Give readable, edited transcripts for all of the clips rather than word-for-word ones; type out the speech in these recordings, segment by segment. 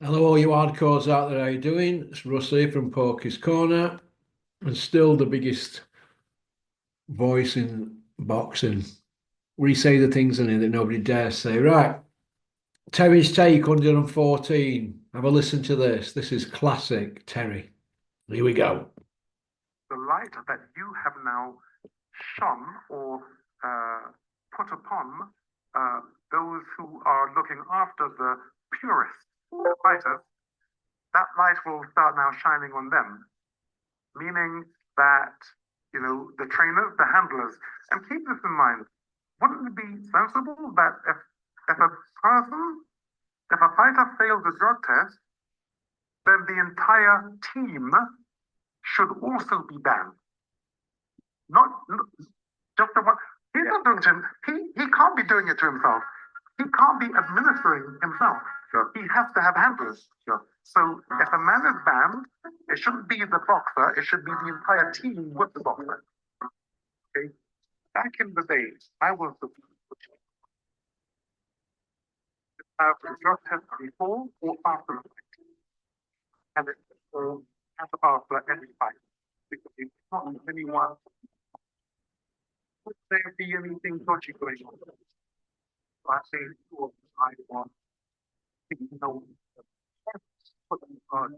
Hello, all you hardcores out there. How you doing? It's Russ here from Porky's Corner, and still the biggest voice in boxing. We say the things in here that nobody dares say. Right, Terry's take 114. Have a listen to this. This is classic Terry. Here we go. The light that you have now shone or put upon uh, those who are looking after the purest fighters, that light will start now shining on them, meaning that, the trainers, the handlers, and keep this in mind, wouldn't it be sensible that if a person, if a fighter fails a drug test, then the entire team should also be banned? Not just the one. He's not doing it to him. He can't be doing it to himself. He can't be administering himself. Sure. He has to have handlers. Sure. So if a man is banned, it shouldn't be the boxer. It should be the entire team with the boxer. Okay. Back in the day, I was the drug test before or after the fight, and it's after every fight because it's not anyone. Would there be anything dodgy going on? So I say, sure, I want to know put them on,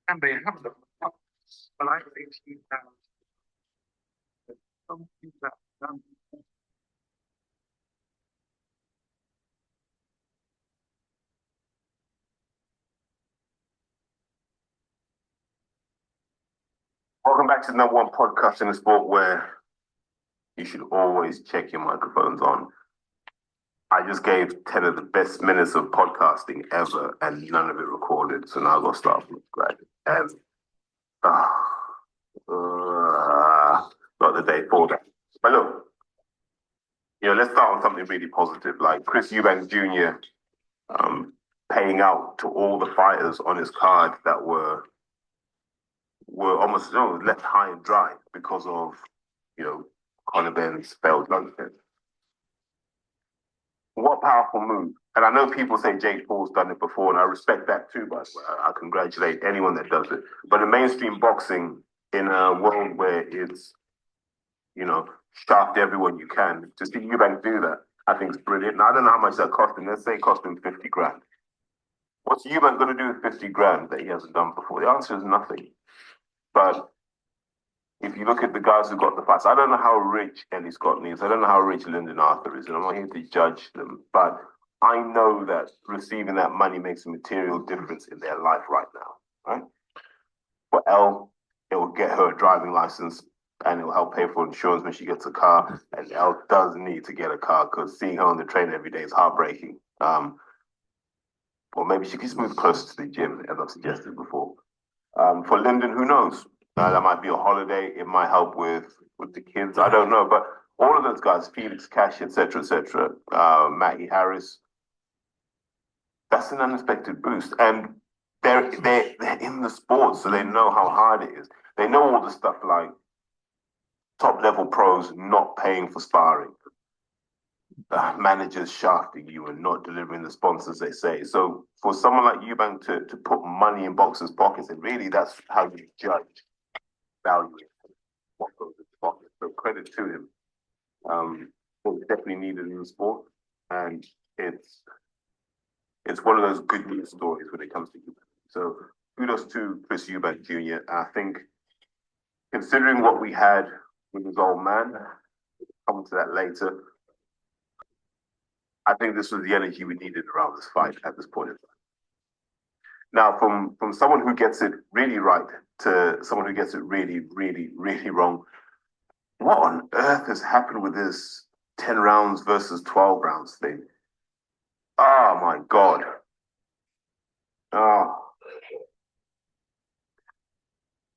and they have them. But I think that something that Welcome back to the number one podcast in the sport where you should always check your microphones on. I just gave 10 of the best minutes of podcasting ever and none of it recorded. So now I've got to start from scratch. And not the day for that. But look, let's start on something really positive. Like Chris Eubank Jr. Paying out to all the fighters on his card that were almost left high and dry because of Conor Ben's failed drug test. What a powerful move. And I know people say Jake Paul's done it before, and I respect that too, by the way. I congratulate anyone that does it. But in mainstream boxing, in a world where it's, shaft everyone you can, to see Eubank do that, I think it's brilliant. And I don't know how much that cost him. Let's say it cost him 50 grand. What's Eubank going to do with 50 grand that he hasn't done before? The answer is nothing. But if you look at the guys who got the fights, I don't know how rich Ellie Scott is. I don't know how rich Lyndon Arthur is, and I'm not here to judge them. But I know that receiving that money makes a material difference in their life right now, right? For Elle, it will get her a driving license, and it will help pay for insurance when she gets a car. And Elle does need to get a car because seeing her on the train every day is heartbreaking. Or maybe she can just move closer to the gym, as I've suggested before. For Lyndon, who knows? That might be a holiday. It might help with the kids. I don't know, but all of those guys, Felix Cash, etc., Matty Harris, that's an unexpected boost, and they're in the sport, so they know how hard it is. They know all the stuff like top level pros not paying for sparring, managers shafting you and not delivering the sponsors they say. So for someone like Eubank to put money in boxers' pockets, and really that's how you judge value what goes in his pocket. So credit to him. It's definitely needed in the sport, and it's one of those good news stories when it comes to Eubank. So kudos to Chris Eubank Jr. I think considering what we had with his old man, come to that later. I think this was the energy we needed around this fight at this point in time. Now, from someone who gets it really right to someone who gets it really, really, really wrong, what on earth has happened with this 10 rounds versus 12 rounds thing? Oh my God. Oh.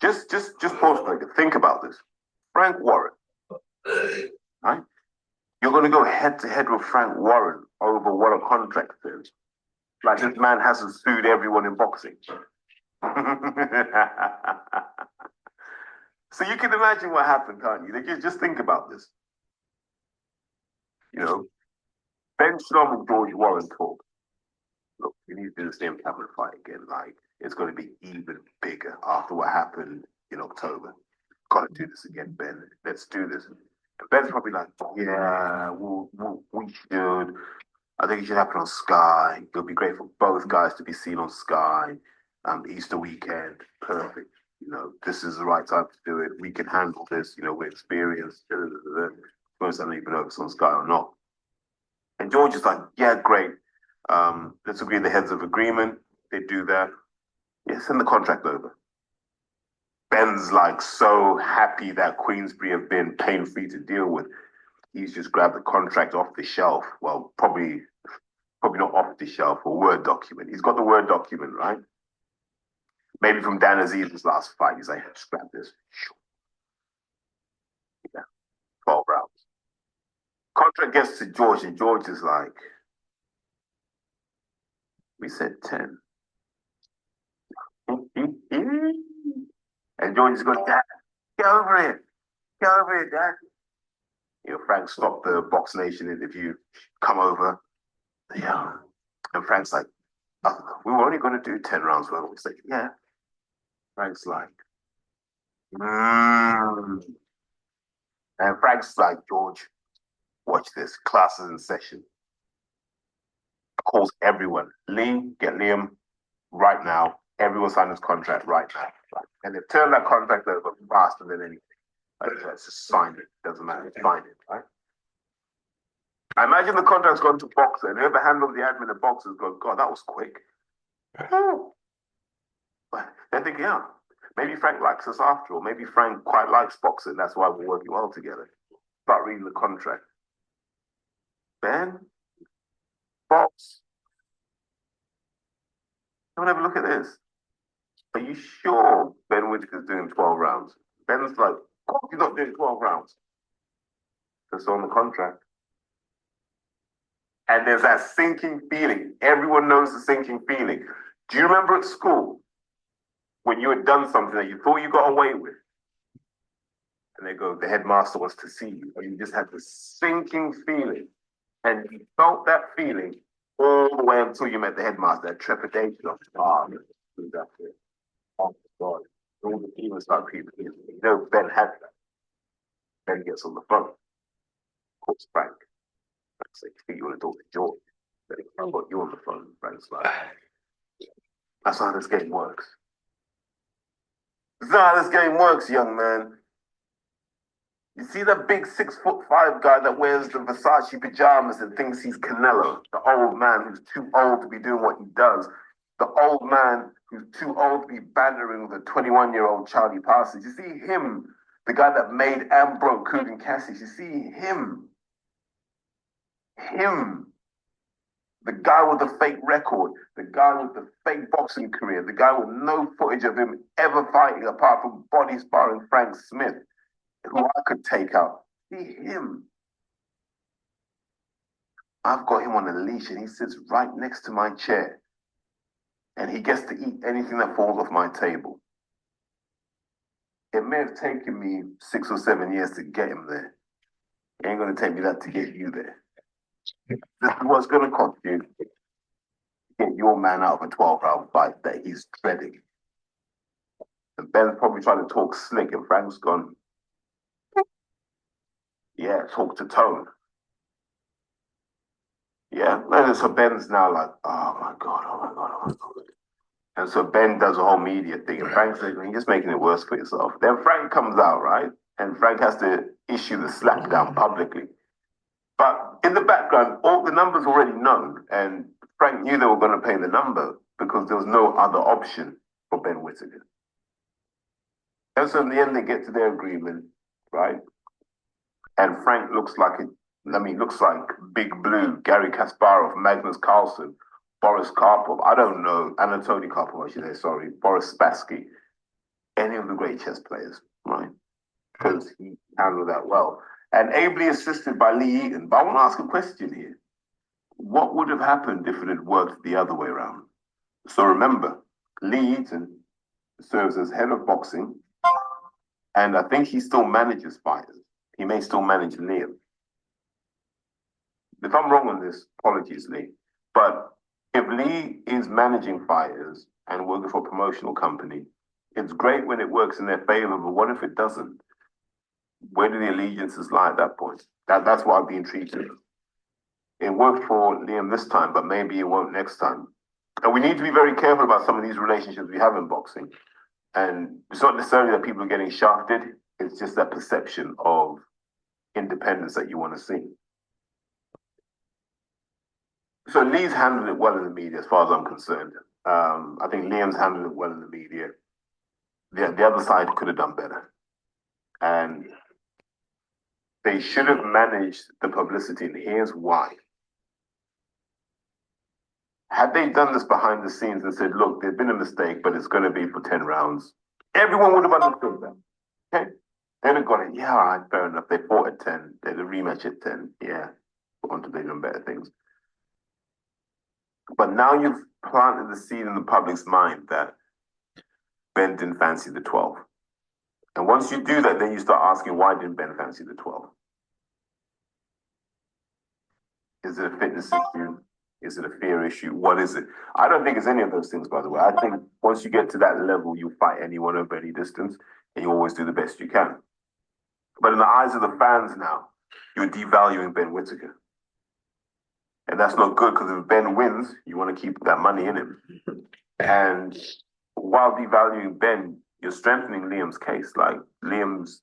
Just pause for a second. Think about this. Frank Warren, right? You're going to go head to head with Frank Warren over what a contract is. Like this man hasn't sued everyone in boxing. So you can imagine what happened, can't you? Just think about this. Ben Shalom and George Warren talk. Look, we need to do the same cabinet fight again. Like, it's going to be even bigger after what happened in October. Got to do this again, Ben. Let's do this. And Ben's probably like, yeah, we should. I think it should happen on Sky. It'll be great for both guys to be seen on Sky. Easter weekend, perfect. You know, this is the right time to do it. We can handle this. You know, we're experienced. Most I don't even know if it's on Sky or not. And George is like, yeah, great. Let's agree the heads of agreement. They do that. Yeah, send the contract over. Ben's like so happy that Queensbury have been pain-free to deal with. He's just grabbed the contract off the shelf. Well, probably not off the shelf, a Word document. He's got the Word document, right? Maybe from Dan Aziz's last fight. He's like, just grab this. Yeah, 12 rounds. Contract gets to George, and George is like, we said 10. And George is going, Dad, get over it. Get over it, Dad. You know, Frank stopped the Box Nation interview, come over. Yeah. And Frank's like, oh, we were only going to do 10 rounds, weren't we? He's like, yeah. Frank's like, And Frank's like, George, watch this. Class is in session. Calls everyone. Lee, get Liam right now. Everyone sign this contract right now. And they've turned that contract over faster than anything. Let's just sign it. Doesn't matter. Sign it, right? I imagine the contract's gone to Boxer, and whoever handled the admin at Boxer has gone, God, that was quick. But they're thinking, yeah, maybe Frank likes us after all. Maybe Frank quite likes Boxer, and that's why we're working well together. Start reading the contract. Ben, Box, don't have a look at this. Are you sure Ben Whitaker's doing 12 rounds? Ben's like, of course he's not doing 12 rounds. That's on the contract. And there's that sinking feeling. Everyone knows the sinking feeling. Do you remember at school when you had done something that you thought you got away with? And they go, the headmaster wants to see you. Or you just had this sinking feeling. And you felt that feeling all the way until you met the headmaster, that trepidation of, oh my God. All the demons start creeping in. You know, Ben had that. Ben gets on the phone. Calls Frank. Frank's like, I think you want to talk to George. Then Frank got you on the phone. Frank's like, that's how this game works. That's how this game works, young man. You see that big 6'5" guy that wears the Versace pajamas and thinks he's Canelo, the old man who's too old to be doing what he does, the old man who's too old to be bantering with a 21-year-old Charlie Parsons. You see him, the guy that made and broke Coogan Cassidy. You see him, the guy with the fake record, the guy with the fake boxing career, the guy with no footage of him ever fighting apart from body sparring Frank Smith, who I could take out. See him. I've got him on a leash and he sits right next to my chair. And he gets to eat anything that falls off my table. It may have taken me 6 or 7 years to get him there. It ain't going to take me that to get you there. This is what's going to cost you to get your man out of a 12-round fight that he's dreading. And Ben's probably trying to talk slick and Frank's gone, yeah, talk to Tone. Yeah, and so Ben's now like, oh my God. And so Ben does a whole media thing, and Frank's like, you're just making it worse for yourself. Then Frank comes out, right? And Frank has to issue the slap down publicly. But in the background, all the numbers already known, and Frank knew they were going to pay the number because there was no other option for Ben Whitaker. And so in the end, they get to their agreement, right? And Frank looks like Big Blue, Gary Kasparov, Magnus Carlsen, Boris Karpov, I don't know, Anatoly Karpov, I should say, sorry, Boris Spassky, any of the great chess players, right? Because he handled that well. And ably assisted by Lee Eaton. But I want to ask a question here. What would have happened if it had worked the other way around? So remember, Lee Eaton serves as head of boxing, and I think he still manages fighters. He may still manage Liam. if I'm wrong on this, apologies, Lee. But if Lee is managing fighters and working for a promotional company, it's great when it works in their favor, but what if it doesn't? Where do the allegiances lie at that point? That's what I'd be intrigued in. It worked for Liam this time, but maybe it won't next time. And we need to be very careful about some of these relationships we have in boxing. And it's not necessarily that people are getting shafted, it's just that perception of independence that you want to see. So Lee's handled it well in the media as far as I'm concerned. I think Liam's handled it well in the media. The other side could have done better. And they should have managed the publicity, and here's why. Had they done this behind the scenes and said, look, there's been a mistake, but it's going to be for 10 rounds, everyone would have understood that. Okay? They'd have got it. Yeah, all right, fair enough. They fought at 10. They had a rematch at 10. Yeah. On to bigger and better things. But now you've planted the seed in the public's mind that Ben didn't fancy the 12. And once you do that, then you start asking, why didn't Ben fancy the 12? Is it a fitness issue? Is it a fear issue? What is it? I don't think it's any of those things, by the way. I think once you get to that level, you fight anyone over any distance, and you always do the best you can. But in the eyes of the fans now, you're devaluing Ben Whitaker. And that's not good, because if Ben wins, you want to keep that money in him. And while devaluing Ben, you're strengthening Liam's case. Like, Liam's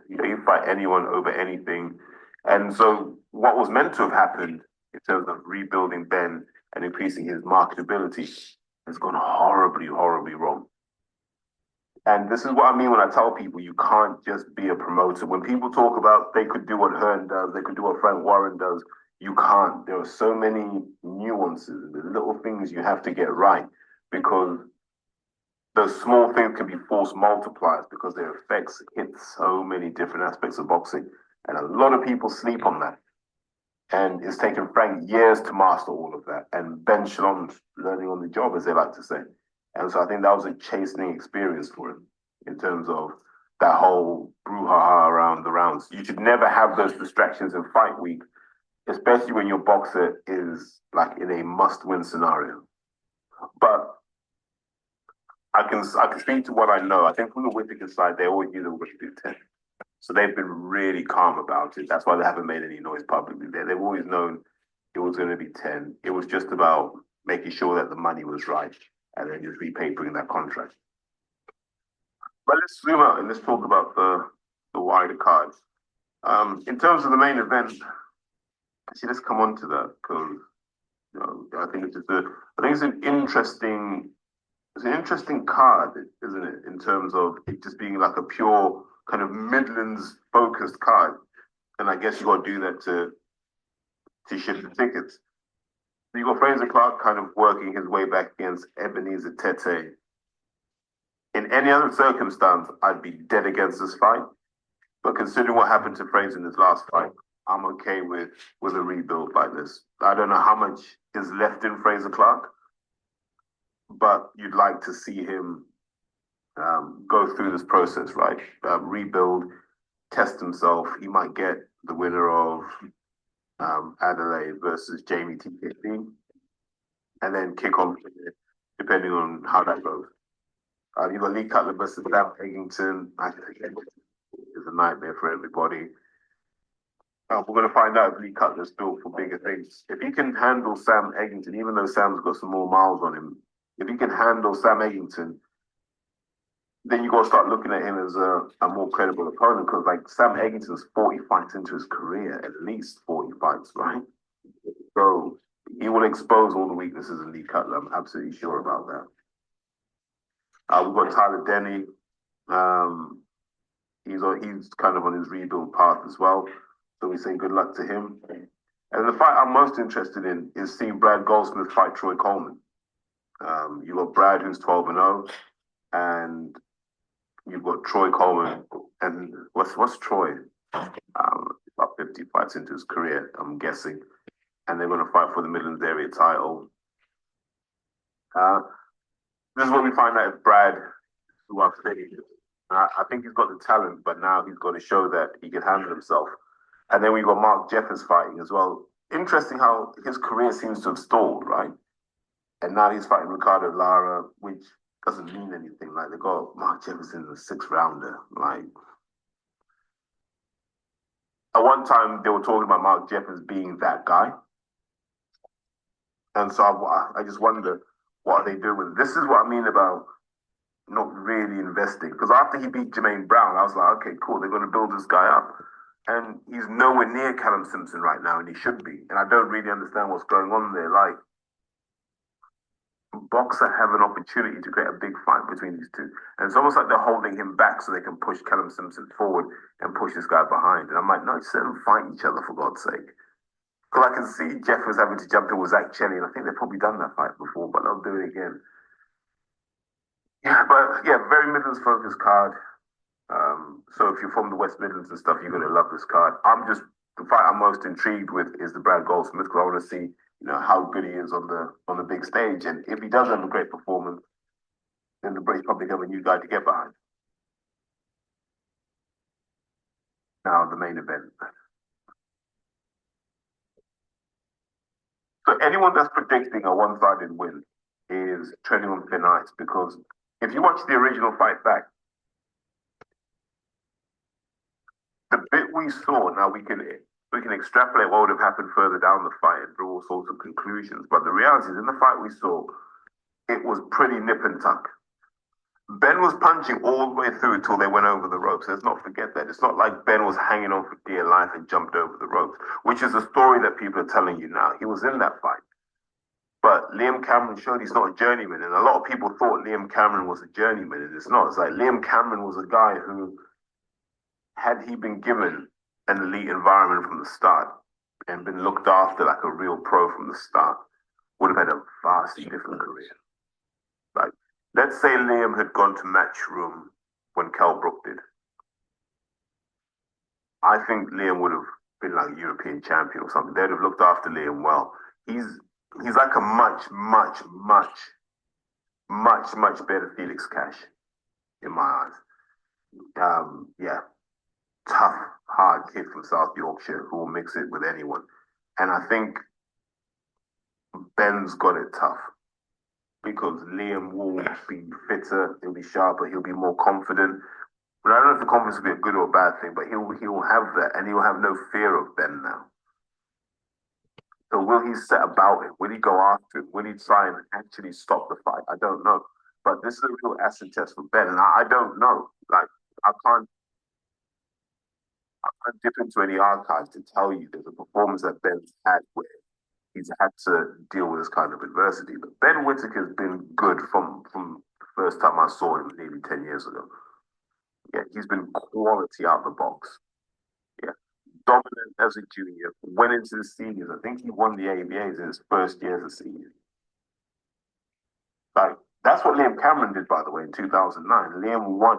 you fight anyone over anything. And so what was meant to have happened in terms of rebuilding Ben and increasing his marketability has gone horribly, horribly wrong. And this is what I mean when I tell people you can't just be a promoter. When people talk about they could do what Hearn does, they could do what Frank Warren does, you can't. There are so many nuances, the little things you have to get right, because those small things can be force multipliers because their effects hit so many different aspects of boxing. And a lot of people sleep on that. And it's taken Frank years to master all of that. And Ben Shalom's learning on the job, as they like to say. And so I think that was a chastening experience for him in terms of that whole brouhaha around the rounds. You should never have those distractions in fight week, especially when your boxer is like in a must-win scenario. But I can speak to what I know. I think from the Whitaker side, they always knew they were going to do 10. So they've been really calm about it. That's why they haven't made any noise publicly. They've always known it was going to be 10. It was just about making sure that the money was right and then just repapering that contract. But let's zoom out and let's talk about the wider cards. In terms of the main event, actually, let's come on to that, because I think it's an interesting card, isn't it? In terms of it just being like a pure kind of Midlands focused card, and I guess you got to do that to ship the tickets. You got Fraser Clark kind of working his way back against Ebenezer Tete. In any other circumstance, I'd be dead against this fight. But considering what happened to Fraser in his last fight, I'm okay with a rebuild like this. I don't know how much is left in Fraser Clark, but you'd like to see him go through this process, right? Rebuild, test himself. He might get the winner of Adelaide versus Jamie TKC, and then kick on depending on how that goes. You've got Lee Cutler versus Sam Eggington. I think it's a nightmare for everybody. We're going to find out if Lee Cutler's built for bigger things. If he can handle Sam Eggington, even though Sam's got some more miles on him, if he can handle Sam Eggington, then you got to start looking at him as a more credible opponent, because like Sam Eggington's 40 fights into his career, at least 40 fights, right? So he will expose all the weaknesses in Lee Cutler. I'm absolutely sure about that. We've got Tyler Denny. He's kind of on his rebuild path as well. So we say good luck to him. And the fight I'm most interested in is seeing Brad Goldsmith fight Troy Coleman. You've got Brad, who's 12-0, and you've got Troy Coleman. And what's Troy? About 50 fights into his career, I'm guessing. And they're going to fight for the Midlands area title. This is where we find out if Brad, who I've said, I think he's got the talent, but now he's got to show that he can handle himself. And then we've got Mark Jeffers fighting as well interesting how his career seems to have stalled, right? And now he's fighting Ricardo Lara, which doesn't mean anything. Like they got Mark Jefferson, the 6th rounder. Like at one time they were talking about Mark Jefferson being that guy, and so I just wonder what are they doing with it. This is what I mean about not really investing. Because after he beat Jermaine Brown, I was like, okay, cool, they're going to build this guy up. And he's nowhere near Callum Simpson right now, and he should be. And I don't really understand what's going on there. Like, boxer have an opportunity to create a big fight between these two. And it's almost like they're holding him back so they can push Callum Simpson forward and push this guy behind. And I'm like, no, just let them fight each other, for God's sake. Because I can see Jeff was having to jump in with Zach Chelly, and I think they've probably done that fight before, but they'll do it again. Yeah, but yeah, very Midlands focused card. So if you're from the West Midlands and stuff, you're gonna love this card. The fight I'm most intrigued with is the Brad Goldsmith, because I want to see, how good he is on the big stage. And if he does have a great performance, then the British probably have a new guy to get behind. Now the main event. So anyone that's predicting a one-sided win is treading on thin ice, because if you watch the original fight back, the bit we saw, now we can extrapolate what would have happened further down the fight and draw all sorts of conclusions. But the reality is, in the fight we saw, it was pretty nip and tuck. Ben was punching all the way through until they went over the ropes. Let's not forget that. It's not like Ben was hanging on for dear life and jumped over the ropes, which is the story that people are telling you now. He was in that fight. But Liam Cameron showed he's not a journeyman. And a lot of people thought Liam Cameron was a journeyman, and it's not. It's like Liam Cameron was a guy who, had he been given an elite environment from the start and been looked after like a real pro from the start, would have had a vastly different career. Like, let's say Liam had gone to Matchroom when Kell Brook did. I think Liam would have been like a European champion or something. They'd have looked after Liam well. He's like a much, much, much, much, much better Felix Cash in my eyes. Yeah, tough, hard kid from South Yorkshire who will mix it with anyone. And I think Ben's got it tough because Liam will be fitter, he'll be sharper, he'll be more confident. But I don't know if the confidence will be a good or a bad thing, but he will have that, and he will have no fear of Ben now. So will he set about it? Will he go after it? Will he try and actually stop the fight? I don't know. But this is a real acid test for Ben, and I don't know. Like, I can't dip into any archives to tell you there's a performance that Ben's had where he's had to deal with this kind of adversity. But Ben Whitaker's been good from the first time I saw him nearly 10 years ago. Yeah, he's been quality out the box. Yeah, dominant as a junior, went into the seniors. I think he won the ABAs in his first year as a senior. Like, that's what Liam Cameron did, by the way, in 2009. Liam won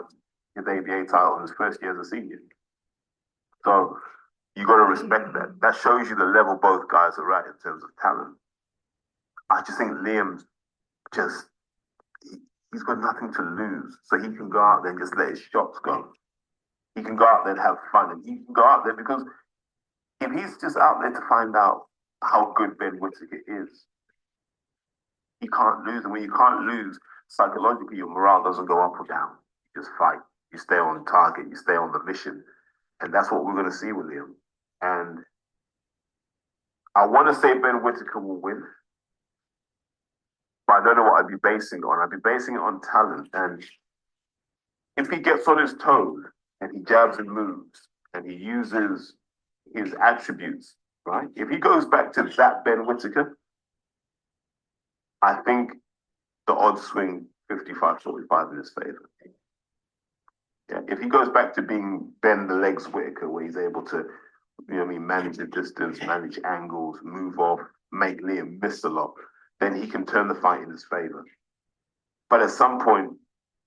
his ABA title in his first year as a senior. So you got to respect that. That shows you the level both guys are at in terms of talent. I just think Liam's just, he's got nothing to lose. So he can go out there and just let his shots go. He can go out there and have fun. And he can go out there because if he's just out there to find out how good Ben Whitaker is, he can't lose. And when you can't lose, psychologically, your morale doesn't go up or down. You just fight. You stay on target. You stay on the mission. And that's what we're going to see with him. And I want to say Ben Whitaker will win. But I don't know what I'd be basing it on. I'd be basing it on talent. And if he gets on his toes and he jabs and moves and he uses his attributes, right? If he goes back to that Ben Whitaker, I think the odds swing 55-45 in his favor. Yeah, if he goes back to being Ben the Legs Whitaker, where he's able to, manage the distance, manage angles, move off, make Liam miss a lot, then he can turn the fight in his favor. But at some point,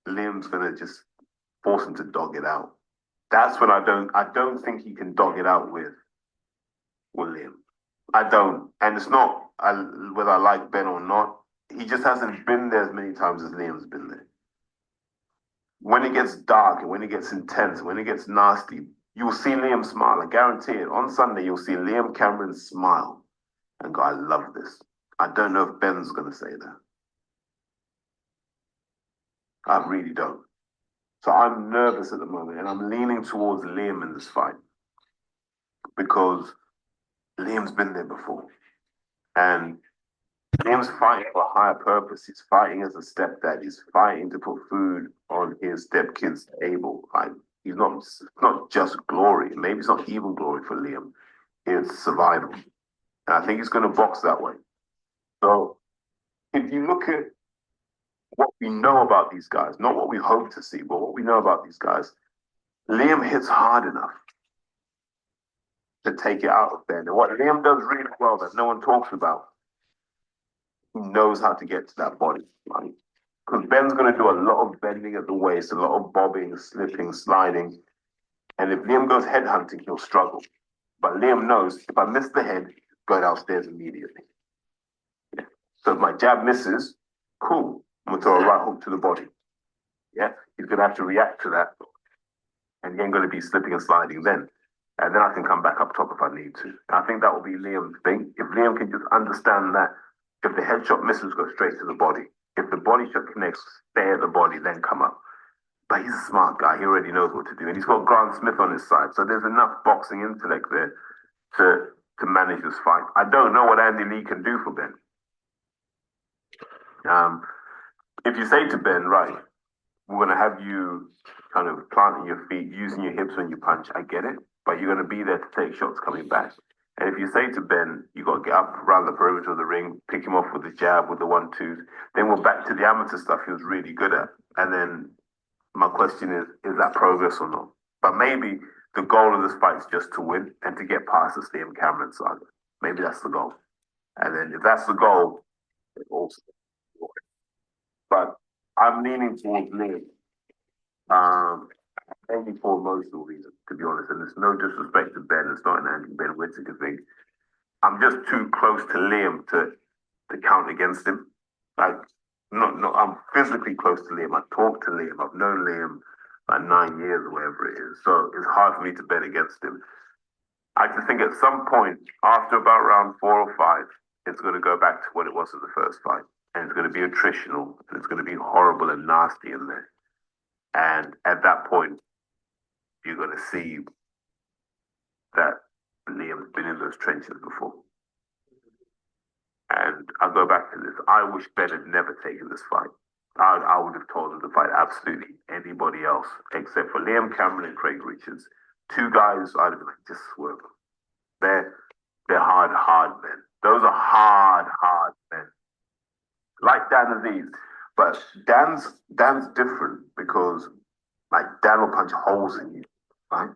Liam's gonna just force him to dog it out. That's when I don't think he can dog it out with Liam. I don't, and it's not whether I like Ben or not. He just hasn't been there as many times as Liam's been there. When it gets dark and when it gets intense, when it gets nasty, you'll see Liam smile. I guarantee it. On Sunday, you'll see Liam Cameron smile. and go, I love this. I don't know if Ben's going to say that. I really don't. So I'm nervous at the moment, and I'm leaning towards Liam in this fight because Liam's been there before. And Liam's fighting for a higher purpose. He's fighting as a stepdad. He's fighting to put food on his stepkid's table. He's not just glory. Maybe it's not even glory for Liam. It's survival. And I think he's going to box that way. So if you look at what we know about these guys, not what we hope to see, but what we know about these guys, Liam hits hard enough to take it out of Ben. And what Liam does really well that no one talks about, he knows how to get to that body, right? Because Ben's going to do a lot of bending at the waist, a lot of bobbing, slipping, sliding. And if Liam goes head hunting, he'll struggle. But Liam knows if I miss the head, go downstairs immediately. Yeah. So if my jab misses, cool. I'm going to throw a right hook to the body. Yeah. He's going to have to react to that. And he ain't going to be slipping and sliding then. And then I can come back up top if I need to. And I think that will be Liam's thing. If Liam can just understand that if the headshot misses, go straight to the body. If the body shot connects, stay at the body, then come up. But he's a smart guy. He already knows what to do. And he's got Grant Smith on his side. So there's enough boxing intellect there to manage this fight. I don't know what Andy Lee can do for Ben. If you say to Ben, right, we're going to have you kind of planting your feet, using your hips when you punch, I get it. But you're going to be there to take shots coming back. And if you say to Ben, you got to get up around the perimeter of the ring, pick him off with the jab, with the 1-2s, then we're back to the amateur stuff he was really good at. And then my question is that progress or not? But maybe the goal of this fight is just to win and to get past the Liam Cameron saga. Maybe that's the goal. And then if that's the goal, it also. But I'm leaning towards Liam. Mainly for emotional reasons, to be honest. And there's no disrespect to Ben. It's not an anti-Ben Whitaker thing. I'm just too close to Liam to count against him. Like, I'm physically close to Liam. I talk to Liam. I've known Liam like 9 years or whatever it is. So it's hard for me to bet against him. I just think at some point, after about round 4 or 5, it's going to go back to what it was in the first fight. And it's going to be attritional. And it's going to be horrible and nasty in there. And at that point, you're going to see that Liam's been in those trenches before. And I'll go back to this. I wish Ben had never taken this fight. I would have told him to fight absolutely anybody else except for Liam Cameron and Craig Richards. 2 guys I'd have been like, just swerve them. They're hard men. Those are hard men. Like Dan Aziz. But Dan's different because like Dan will punch holes in you. Right?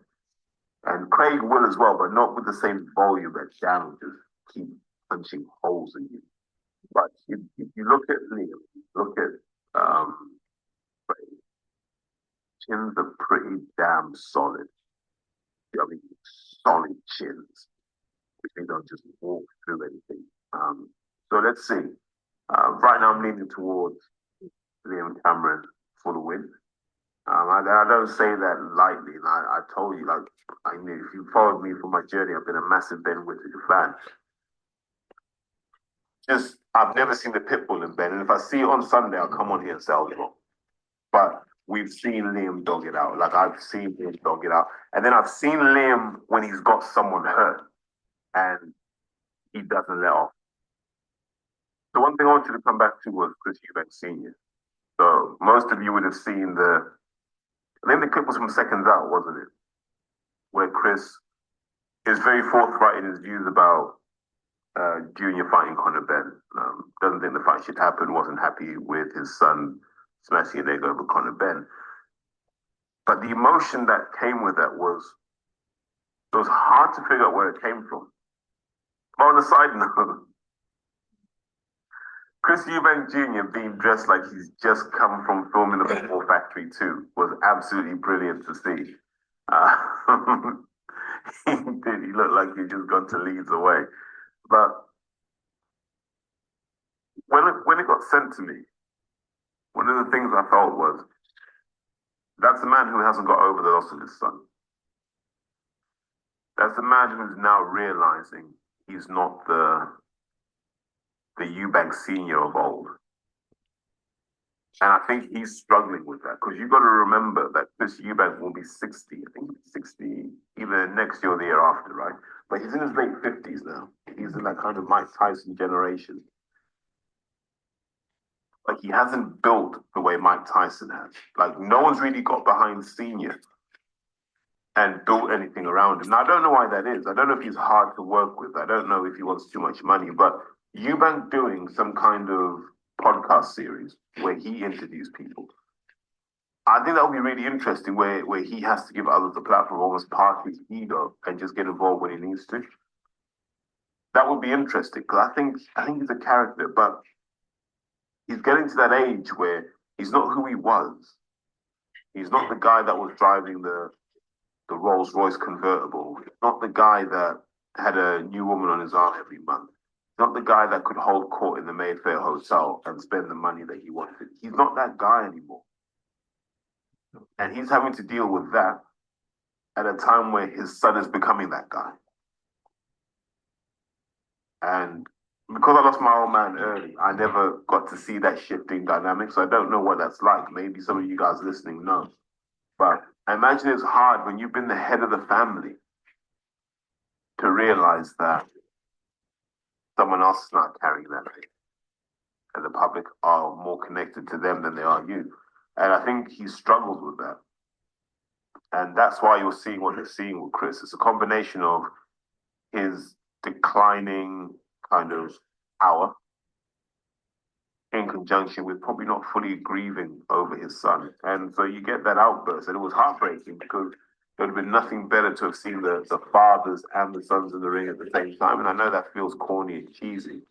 And Craig will as well, but not with the same volume that Dan will just keep punching holes in you. But if you look at Liam, look at Craig, chins are pretty damn solid. I mean, solid chins, which they don't just walk through anything. So let's see. Right now I'm leaning towards Liam Cameron for the win. I don't say that lightly. And I told you, like, I knew if you followed me for my journey, I've been a massive Ben Whitaker fan. Just, I've never seen the pitbull in Ben. And if I see it on Sunday, I'll come on here and say I was wrong. But we've seen Liam dog it out. Like, I've seen him dog it out. And then I've seen Liam when he's got someone hurt and he doesn't let off. The one thing I wanted to come back to was Chris Eubank Senior. So most of you would have seen I think the clip was from Seconds Out, wasn't it? Where Chris is very forthright in his views about Junior fighting Conor Ben. Doesn't think the fight should happen, wasn't happy with his son smashing an egg over Conor Ben. But the emotion that came with that was, it was hard to figure out where it came from. But on a side note, Chris Eubank Jr. being dressed like he's just come from filming The Football Factory 2 was absolutely brilliant to see. He did. He looked like he'd just gone to Leeds away. But when it got sent to me, one of the things I felt was, that's a man who hasn't got over the loss of his son. That's a man who's now realizing he's not the Eubank Senior of old. And I think he's struggling with that because you've got to remember that Chris Eubank will be 60. I think he's 60 either next year or the year after, right? But he's in his late 50s now. He's in that kind of Mike Tyson generation. Like he hasn't built the way Mike Tyson has. Like no one's really got behind Senior and built anything around him. Now I don't know why that is. I don't know if he's hard to work with. I don't know if he wants too much money. But Eubank doing some kind of podcast series where he interviews people. I think that would be really interesting where he has to give others a platform, almost park his ego and just get involved when he needs to. That would be interesting because I think he's a character, but he's getting to that age where he's not who he was. He's not the guy that was driving the Rolls Royce convertible. He's not the guy that had a new woman on his arm every month. Not the guy that could hold court in the Mayfair Hotel and spend the money that he wanted. He's not that guy anymore. And he's having to deal with that at a time where his son is becoming that guy. And because I lost my old man early, I never got to see that shifting dynamic. So I don't know what that's like. Maybe some of you guys listening know. But I imagine it's hard when you've been the head of the family to realize that someone else is not carrying that thing. And the public are more connected to them than they are you. And I think he struggles with that. And that's why you're seeing what you're seeing with Chris. It's a combination of his declining kind of power in conjunction with probably not fully grieving over his son. And so you get that outburst. And it was heartbreaking because there would have been nothing better to have seen the fathers and the sons in the ring at the same time. And I know that feels corny and cheesy,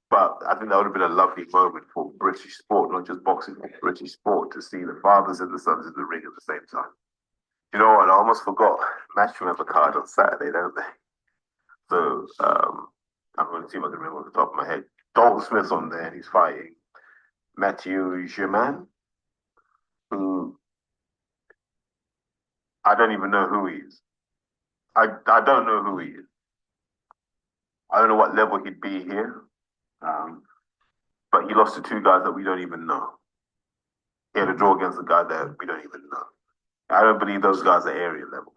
but I think that would have been a lovely moment for British sport, not just boxing, but British sport, to see the fathers and the sons in the ring at the same time. You know what? I almost forgot. Matchmaps have a card on Saturday, don't they? So I'm going to see if I can remember off the top of my head. Dalton Smith's on there, and he's fighting Matthew Germain, who I don't even know who he is. I don't know who he is. I don't know what level he'd be here. But he lost to two guys that we don't even know. He had a draw against a guy that we don't even know. I don't believe those guys are area level.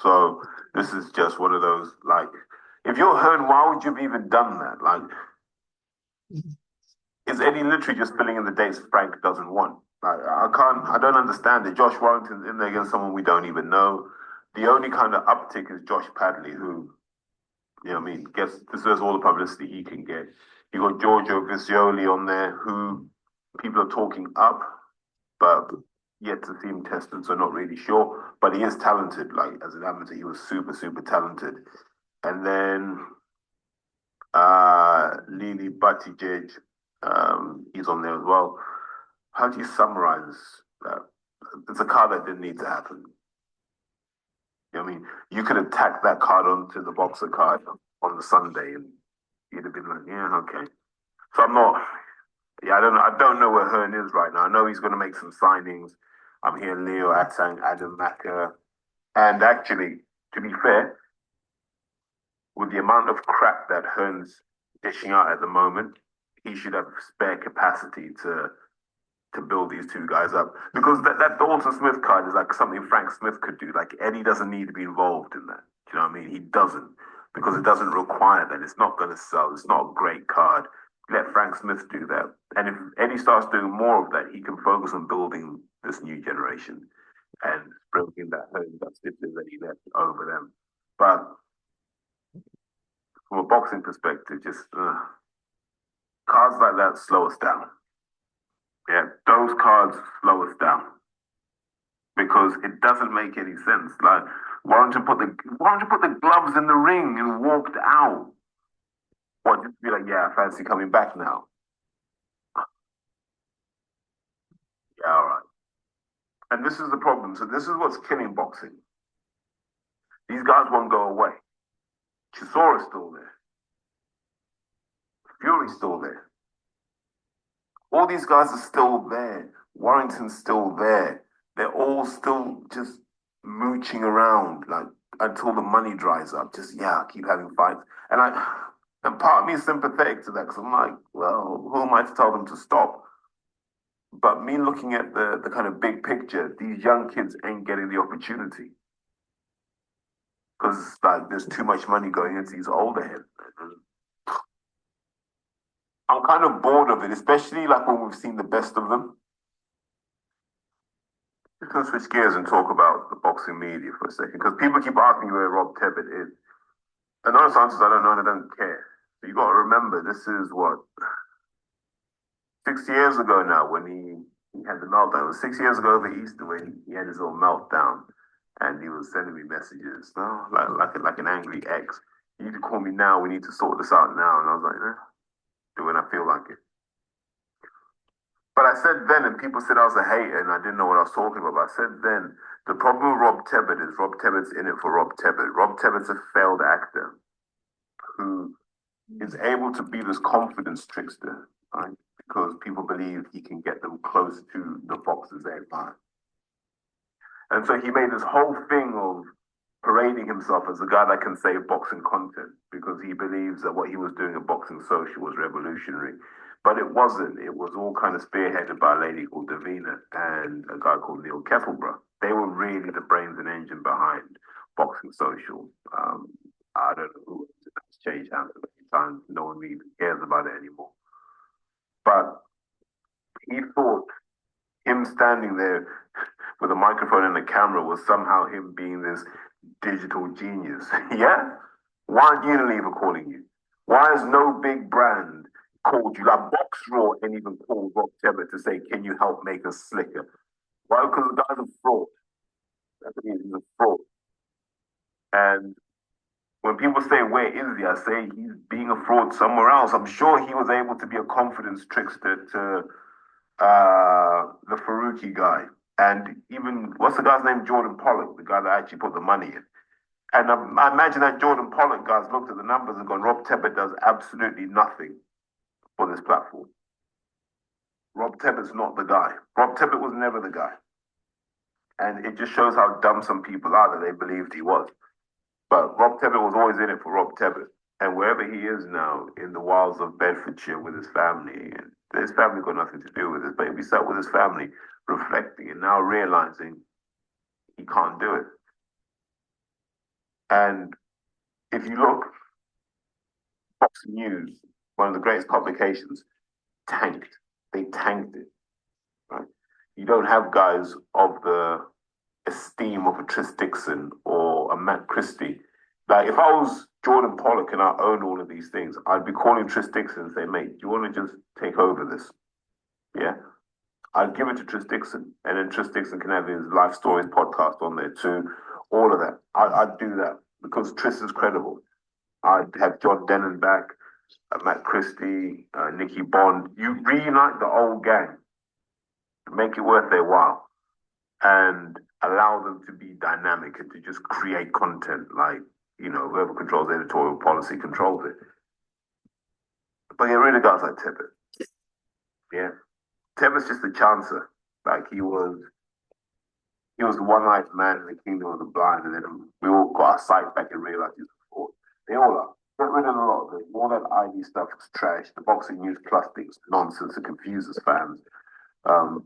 So this is just one of those, like, if you're Hearn, why would you have even done that? Like, is Eddie literally just filling in the dates Frank doesn't want? Like, I don't understand it. Josh Warrington's in there against someone we don't even know. The only kind of uptick is Josh Padley, who, you know what I mean, deserves all the publicity he can get. You got Giorgio Visioli on there, who people are talking up, but yet to see him tested, so not really sure. But he is talented. Like as an amateur, he was super, super talented. And then Lili Buttigieg, he's on there as well. How do you summarize that? It's a card that didn't need to happen. You know what I mean? You could have tacked that card onto the boxer card on the Sunday and you'd have been like, yeah, okay. So I don't know where Hearn is right now. I know he's going to make some signings. I'm hearing Leo Atang, Adam Maka. And actually, to be fair, with the amount of crap that Hearn's dishing out at the moment, he should have spare capacity to build these two guys up. Because that Dalton Smith card is like something Frank Smith could do. Like Eddie doesn't need to be involved in that. You know what I mean? He doesn't. Because it doesn't require that. It's not going to sell. It's not a great card. Let Frank Smith do that. And if Eddie starts doing more of that, he can focus on building this new generation and bringing that home that stiffness that he left over them. But from a boxing perspective, just cards like that slow us down. Yeah, those cards slow us down because it doesn't make any sense. Like, why don't you put the gloves in the ring and walked out? Or just be like, yeah, I fancy coming back now. Yeah, all right. And this is the problem. So this is what's killing boxing. These guys won't go away. Chisora's still there. Fury's still there. All these guys are still there. Warrington's still there. They're all still just mooching around like until the money dries up. Just keep having fights. And And part of me is sympathetic to that because I'm like, well, who am I to tell them to stop? But me looking at the kind of big picture, these young kids ain't getting the opportunity because like there's too much money going into these older heads. I'm kind of bored of it, especially like when we've seen the best of them. Just gonna switch gears and talk about the boxing media for a second because people keep asking me where Rob Tebbett is. And honest answer is I don't know and I don't care. So you got to remember, this is what 6 years ago now when he had the meltdown. It was 6 years ago over Easter when he had his little meltdown, and he was sending me messages, oh, like an angry ex. You need to call me now. We need to sort this out now. And I was like, do when I feel like it. But I said then, and people said I was a hater, and I didn't know what I was talking about. But I said then, the problem with Rob Tebbett is Rob Tebbett's in it for Rob Tebbett. Rob Tebbett's a failed actor who is able to be this confidence trickster, right? Because people believe he can get them close to the boxers they admire. And so he made this whole thing of parading himself as the guy that can save boxing content because he believes that what he was doing at Boxing Social was revolutionary. But it wasn't. It was all kind of spearheaded by a lady called Davina and a guy called Neil Kettleborough. They were really the brains and engine behind Boxing Social. I don't know who it's changed hands a few times. No one really cares about it anymore. But he thought him standing there with a microphone and a camera was somehow him being this digital genius. Yeah? Why aren't Unilever calling you? Why has no big brand called you? Like Box Raw ain't even called Rob Tebbett to say, can you help make us slicker? Why? Because the guy's a fraud. That's what he's a fraud. And when people say, where is he? I say he's being a fraud somewhere else. I'm sure he was able to be a confidence trickster to the Faruqi guy. And even, what's the guy's name? Jordan Pollock, the guy that actually put the money in. And I imagine that Jordan Pollock guys looked at the numbers and gone, Rob Tebbett does absolutely nothing for this platform. Rob Tebbett's not the guy. Rob Tebbett was never the guy. And it just shows how dumb some people are that they believed he was. But Rob Tebbett was always in it for Rob Tebbett. And wherever he is now, in the wilds of Bedfordshire with his family, and his family got nothing to do with it, but he sat with his family reflecting and now realizing he can't do it. And if you look, Boxing News, one of the greatest publications, tanked. They tanked it, right? You don't have guys of the esteem of a Tris Dixon or a Matt Christie. Like if I was Jordan Pollock and I own all of these things, I'd be calling Tris Dixon and say, mate, do you want to just take over this? Yeah. I'd give it to Tris Dixon, and then Tris Dixon can have his Life Stories podcast on there too. All of that. I'd do that because Tris is credible. I'd have John Dennon back, Matt Christie, Nicky Bond. You reunite the old gang, make it worth their while, and allow them to be dynamic and to just create content like, you know, whoever controls editorial policy controls it. But get rid of guys like Tebbett. Yeah. Tebbett's just a chancer. Like he was the one-eyed man in the kingdom of the blind, and then we all got our sight back and realized he's a fraud. They all are. Get rid of the lot. All that ID stuff is trash. The Boxing News Plus thing's nonsense. It confuses fans.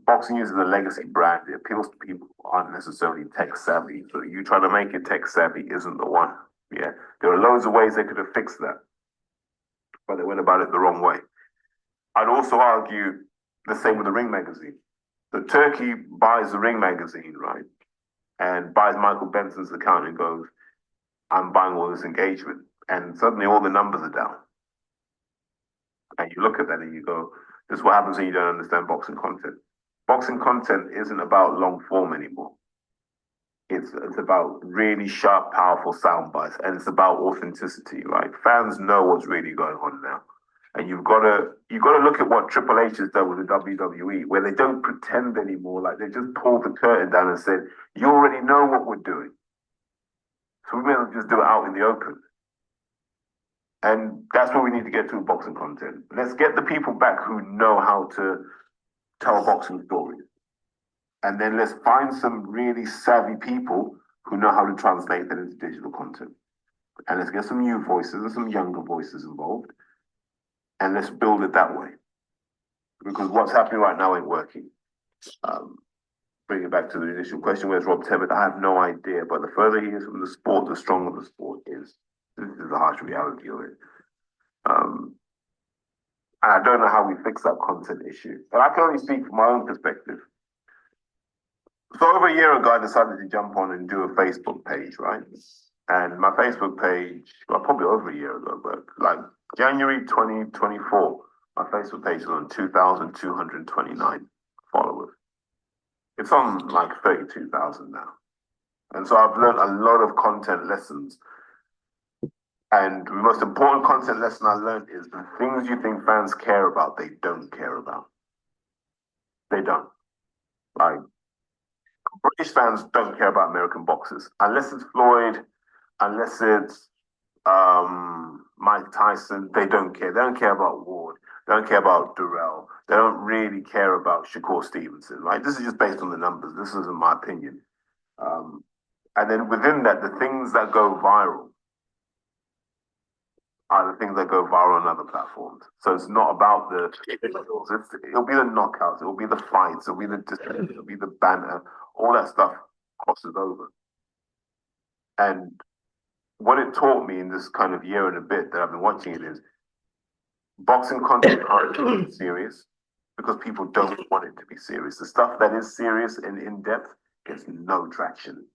Boxing News is a legacy brand. It appeals to people who aren't necessarily tech savvy. So you trying to make it tech savvy isn't the one. Yeah, there are loads of ways they could have fixed that, but they went about it the wrong way. I'd also argue the same with the Ring magazine. The Turkey buys the Ring magazine, right, and buys Michael Benson's account and goes, "I'm buying all this engagement," and suddenly all the numbers are down. And you look at that and you go, this is what happens when you don't understand boxing content. Boxing content isn't about long form anymore. It's about really sharp, powerful sound bites, and it's about authenticity. Like fans know what's really going on now, and you've got to look at what Triple H has done with the WWE, where they don't pretend anymore. Like they just pulled the curtain down and said, "You already know what we're doing, so we may as well just do it out in the open." And that's what we need to get to with boxing content. Let's get the people back who know how to tell boxing stories. And then let's find some really savvy people who know how to translate that into digital content. And let's get some new voices and some younger voices involved. And let's build it that way. Because what's happening right now ain't working. Bring it back to the initial question, where's Rob Tebbett? I have no idea, but the further he is from the sport, the stronger the sport is. This is the harsh reality of it. And I don't know how we fix that content issue. But I can only speak from my own perspective. So over a year ago, I decided to jump on and do a Facebook page, right? And my Facebook page, well, probably over a year ago, but like January 2024, my Facebook page was on 2,229 followers. It's on like 32,000 now. And so I've learned a lot of content lessons. And the most important content lesson I learned is the things you think fans care about, they don't care about. They don't. Like, British fans don't care about American boxers. Unless it's Floyd, unless it's Mike Tyson, they don't care. They don't care about Ward. They don't care about Durrell. They don't really care about Shakur Stevenson, right? This is just based on the numbers. This isn't my opinion. And then within that, the things that go viral are the things that go viral on other platforms. So it's not about it'll be the knockouts, it'll be the fights, it'll be the banner, all that stuff crosses over. And what it taught me in this kind of year and a bit that I've been watching it is boxing content can't be serious because people don't want it to be serious. The stuff that is serious and in-depth gets no traction.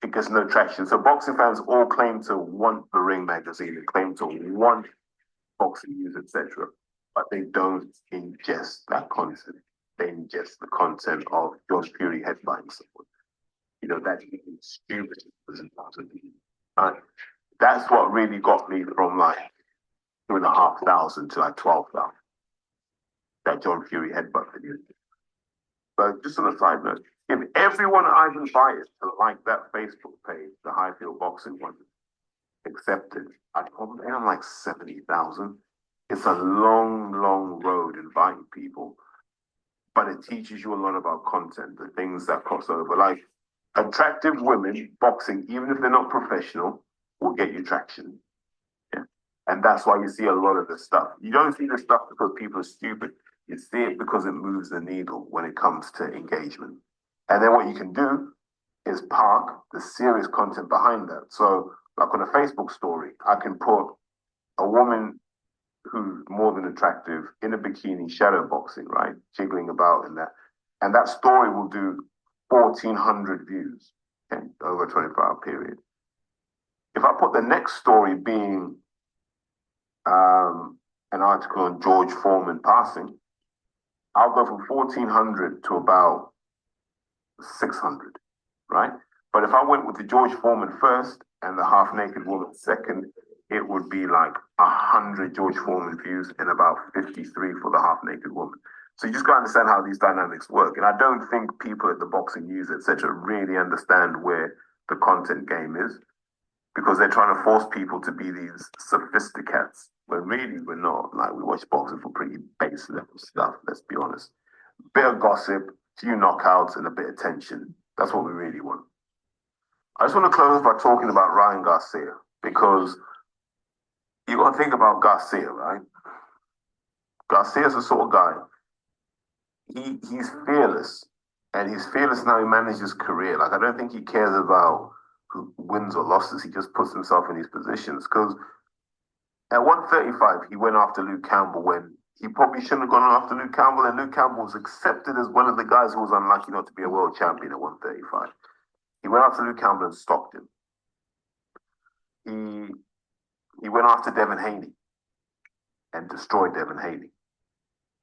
It gets no traction. So boxing fans all claim to want the Ring magazine, they claim to want boxing news, etc. But they don't ingest that content. They ingest the content of George Fury headlining someone. You know, that's stupid. That's what really got me from like 2,500 to like 12,000. That John Fury headbutt video. But just on a side note, if everyone I've invited to like that Facebook page, the Highfield Boxing one, accepted, I'd probably have like 70,000. It's a long, long road inviting people, but it teaches you a lot about content, the things that cross over. Like attractive women boxing, even if they're not professional, will get you traction. Yeah. And that's why you see a lot of this stuff. You don't see this stuff because people are stupid. You see it because it moves the needle when it comes to engagement. And then what you can do is park the serious content behind that. So like on a Facebook story, I can put a woman who's more than attractive in a bikini shadow boxing, right? Jiggling about in that. And that story will do 1,400 views, okay, over a 24-hour period. If I put the next story being an article on George Foreman passing, I'll go from 1,400 to about 600, right? But if I went with the George Foreman first and the half-naked woman second, it would be like 100 George Foreman views and about 53 for the half-naked woman. So you just got to understand how these dynamics work. And I don't think people at the boxing news, etc., really understand where the content game is, because they're trying to force people to be these sophisticates when really we're not. Like, we watch boxing for pretty base level stuff, let's be honest. Bit of gossip, few knockouts, and a bit of tension. That's what we really want. I just want to close by talking about Ryan Garcia, because you got to think about Garcia, right? Garcia's the sort of guy, he's fearless, and he's fearless now. He manages his career. Like, I don't think he cares about who wins or losses. He just puts himself in these positions, because at 135, he went after Luke Campbell when he probably shouldn't have gone after Luke Campbell, and Luke Campbell was accepted as one of the guys who was unlucky not to be a world champion at 135. He went after Luke Campbell and stopped him. He went after Devin Haney and destroyed Devin Haney.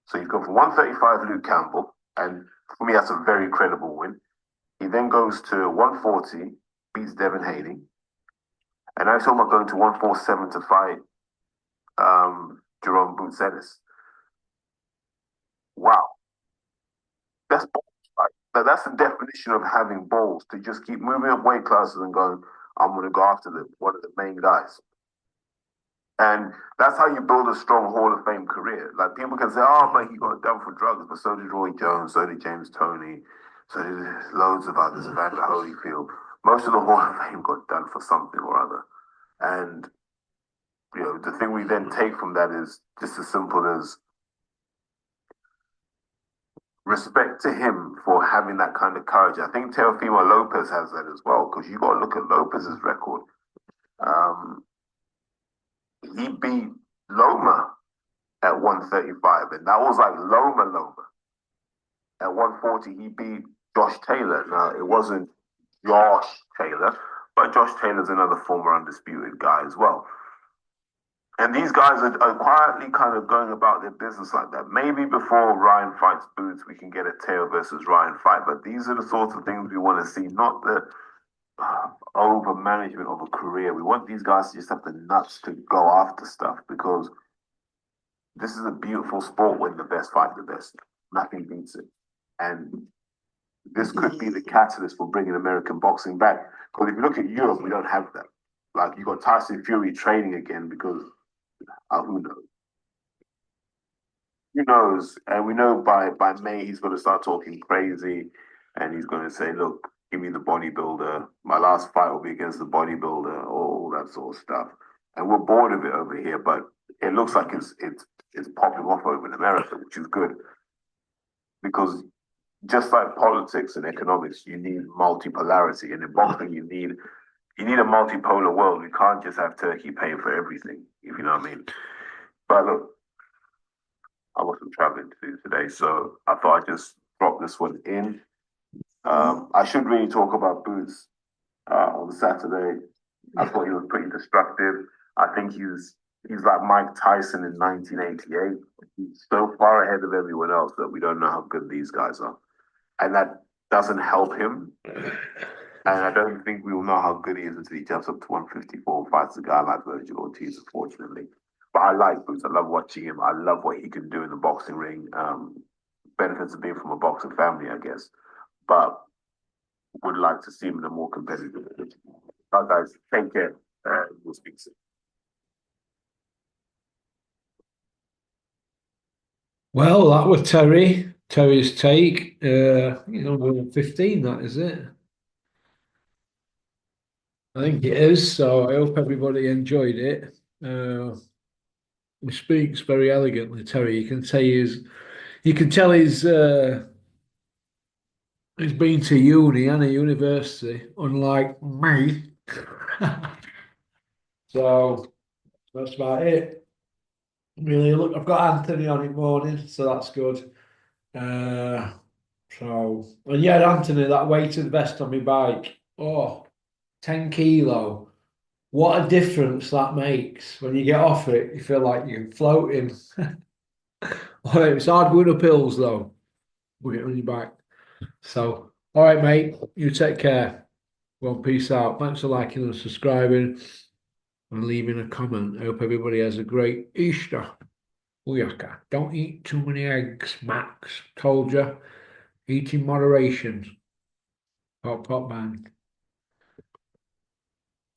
So he's gone from 135 Luke Campbell, and for me, that's a very credible win. He then goes to 140, beats Devin Haney, and now he's talking about going to 147 to fight Jerome Boots Ennis. Wow. That's balls, right? That's the definition of having balls, to just keep moving up weight classes and going, I'm going to go after one of the main guys. And that's how you build a strong Hall of Fame career. Like, people can say, oh, but he got done for drugs, but so did Roy Jones, so did James Toney, so did loads of others, Evander Holyfield. Most of the Hall of Fame got done for something or other. And the thing we then take from that is just as simple as respect to him for having that kind of courage. I think Teofimo Lopez has that as well, because you got to look at Lopez's record. He beat Loma at 135, and that was like Loma. At 140, he beat Josh Taylor. Now, it wasn't Josh Taylor, but Josh Taylor's another former undisputed guy as well. And these guys are quietly kind of going about their business like that. Maybe before Ryan fights Boots, we can get a Teo versus Ryan fight, but these are the sorts of things we want to see, not the over management of a career. We want these guys to just have the nuts to go after stuff, because this is a beautiful sport when the best fight the best. Nothing beats it. And this could be the catalyst for bringing American boxing back. Because if you look at Europe, we don't have that. Like, you got Tyson Fury training again because who knows? Who knows? And we know by May he's going to start talking crazy, and he's going to say, "Look, give me the bodybuilder. My last fight will be against the bodybuilder," all that sort of stuff. And we're bored of it over here, but it looks like it's popping off over in America, which is good, because just like politics and economics, you need multipolarity, and in boxing, you need a multipolar world. We can't just have Turkey paying for everything, if you know what I mean. But look, I wasn't traveling to do today, so I thought I'd just drop this one in. I should really talk about Boots on Saturday. I thought he was pretty destructive. I think he's like Mike Tyson in 1988. He's so far ahead of everyone else that we don't know how good these guys are. And that doesn't help him. And I don't think we will know how good he is until he jumps up to 154 and fights a guy like Virgil Ortiz, unfortunately. But I like Boots. I love watching him. I love what he can do in the boxing ring. Benefits of being from a boxing family, I guess. But would like to see him in a more competitive position. All right, guys, take care. We'll speak soon. Well, that was Terry's take. 15, that is it. I think it is. So I hope everybody enjoyed it. He speaks very elegantly, Terry. You can tell he's been to uni and a university, unlike me. So that's about it. Really, look, I've got Anthony on in morning, so that's good. And yeah, Anthony, that weighted vest on my bike. Oh, 10 kilo. What a difference that makes. When you get off it, you feel like you're floating. It's hard going up hills though. We'll get on your back. So, all right, mate. You take care. Well, peace out. Thanks for liking and subscribing and leaving a comment. I hope everybody has a great Easter. Whitaker. Don't eat too many eggs, Max. Told you. Eat in moderation. Pop, pop, man.